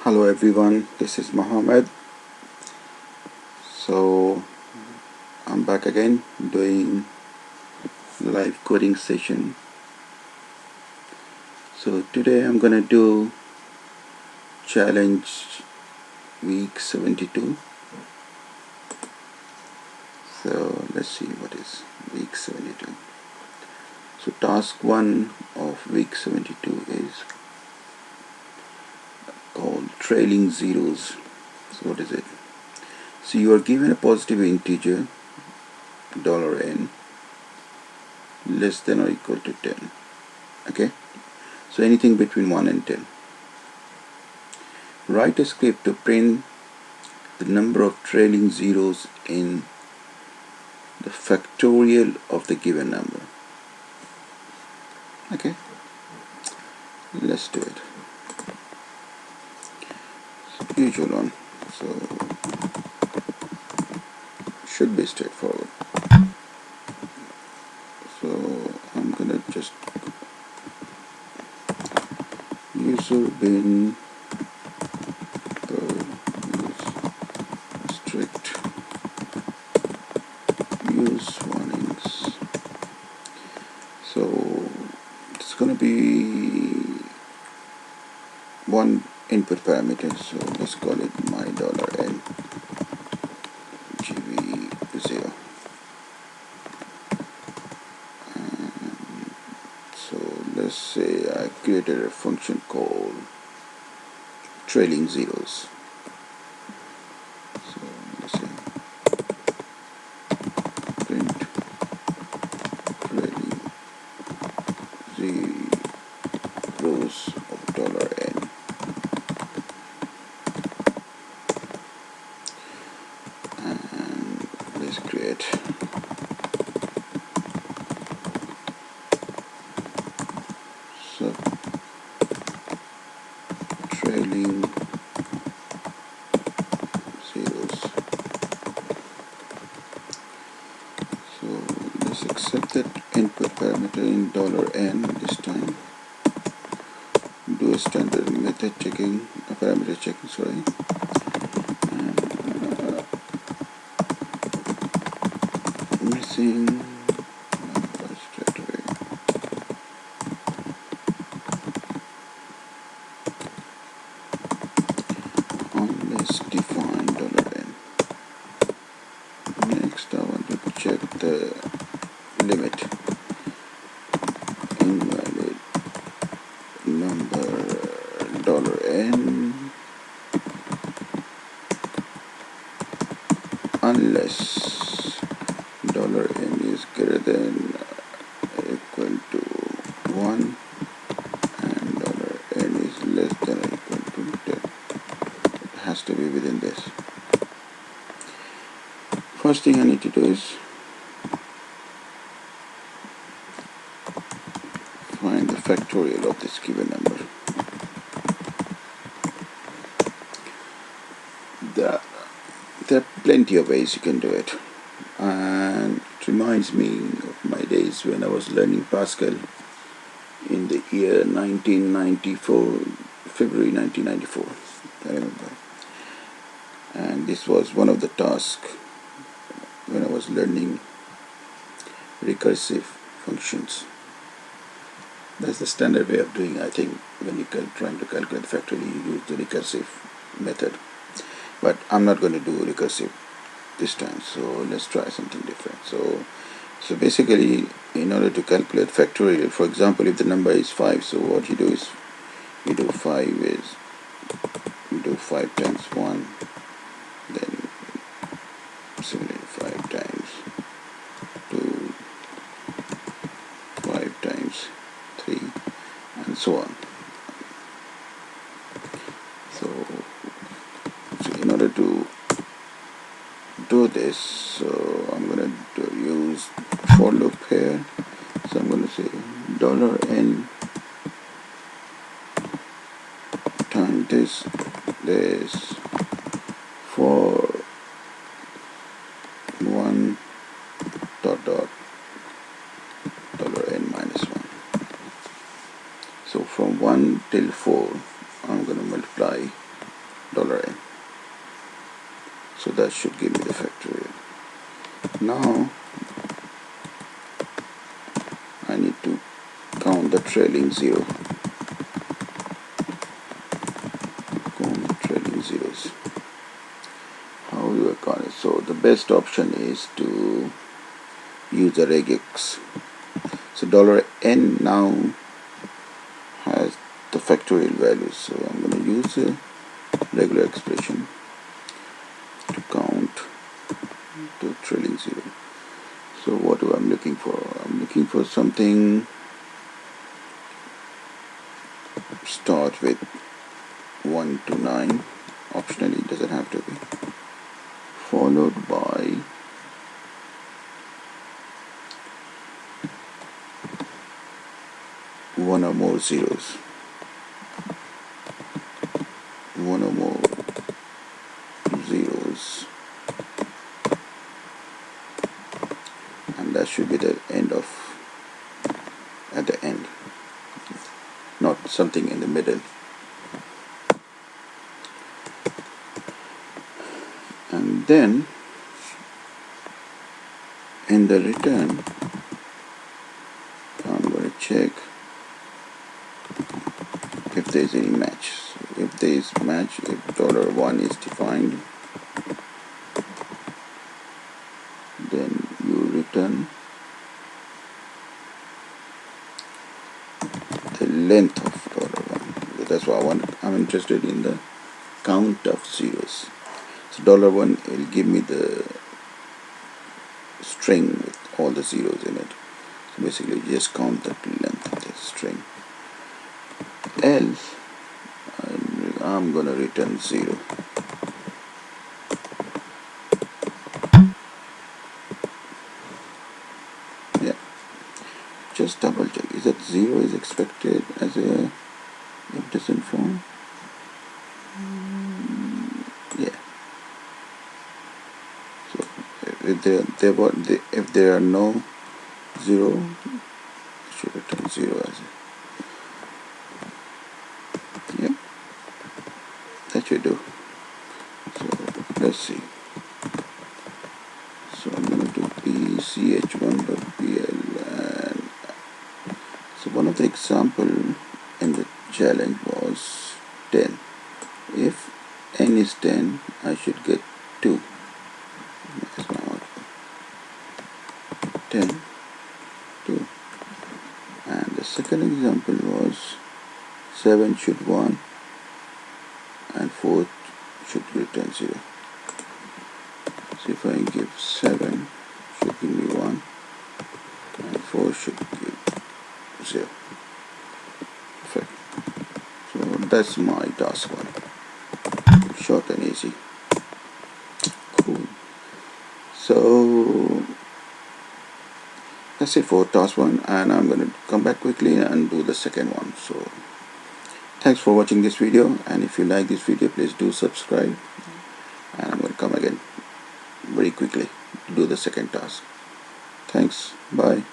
Hello everyone, this is Mohammed. So I'm back again doing live coding session. So today I'm gonna do challenge week 72. So let's see what is week 72. So task 1 of week 72 is called trailing zeros. So what is it? So you are given a positive integer $n less than or equal to 10. Okay, so anything between 1 and 10. Write a script to print the number of trailing zeros in the factorial of the given number. Okay, let's do it. Usual one, so should be straightforward. So I'm gonna just user bin Perl use strict use warnings. So it's gonna be one input parameter, so let's call it my $n gv0. So let's say I created a function called trailing zeros. So let's say print trailing zeros of $n. And let's create sub trailing zeros. So let's accept that input parameter in $n this time. Do a standard method checking, parameter checking, sorry. Missing number straight away. Unless define $n. Next, I want to check the limit. Invalid number $n unless $n is greater than or equal to 1 and $n is less than or equal to 10. It has to be within this. First thing I need to do is find the factorial of this given number. There are plenty of ways you can do it, and it reminds me of my days when I was learning Pascal in the year 1994, February 1994, I remember. And this was one of the tasks when I was learning recursive functions. That's the standard way of doing, I think, when you're trying to calculate factorial, you use the recursive method. But I'm not going to do recursive this time, so let's try something different. So basically, in order to calculate factorial, for example, if the number is 5, so what you do is you do 5 times 1, then similarly 5 times 2, 5 times 3, and so on. So in order to do this, so I'm going to use for loop here. So I'm going to say $n times this for 1 dot $n minus 1. So from 1 till 4 I'm going to multiply $n. So that should give me the factorial. Now I need to count the trailing zero. Count the trailing zeros. How do I count it? So the best option is to use the regex. So $n now has the factorial value. So I'm going to use a regular expression to count the trailing zero. So what do I'm looking for? I'm looking for something start with 1 to 9. Optionally, it doesn't have to be. Followed by one or more zeros. One or more zeros. And that should be the end of, at the end, not something in the middle. And then in the return, I'm going to check if there is any match. So if there is match, if $1 is defined, then you return the length of $1. That's why I'm interested in the count of zeros. So $1 will give me the string with all the zeros in it. So basically you just count the length of the string. Else I'm gonna return 0. Yeah, just double check. Is that 0 is expected as a if doesn't form? Yeah. So if there are no 0, I should return 0 as a. Yeah, that should do. So let's see. So I'm going to do ch1.pl, and so one of the example in the challenge was 10. If n is 10, I should get 2. That's my output. 10, 2. And the second example was 7 should 1 and 4 should return 0. So if I give 7, should give me 1 and 4 should give 0. Perfect. So that's my task 1. Short and easy. Cool. So that's it for task 1, and I'm going to come back quickly and do the second one. So thanks for watching this video, and if you like this video, please do subscribe, and I'm going to come again very quickly to do the second task. Thanks. Bye.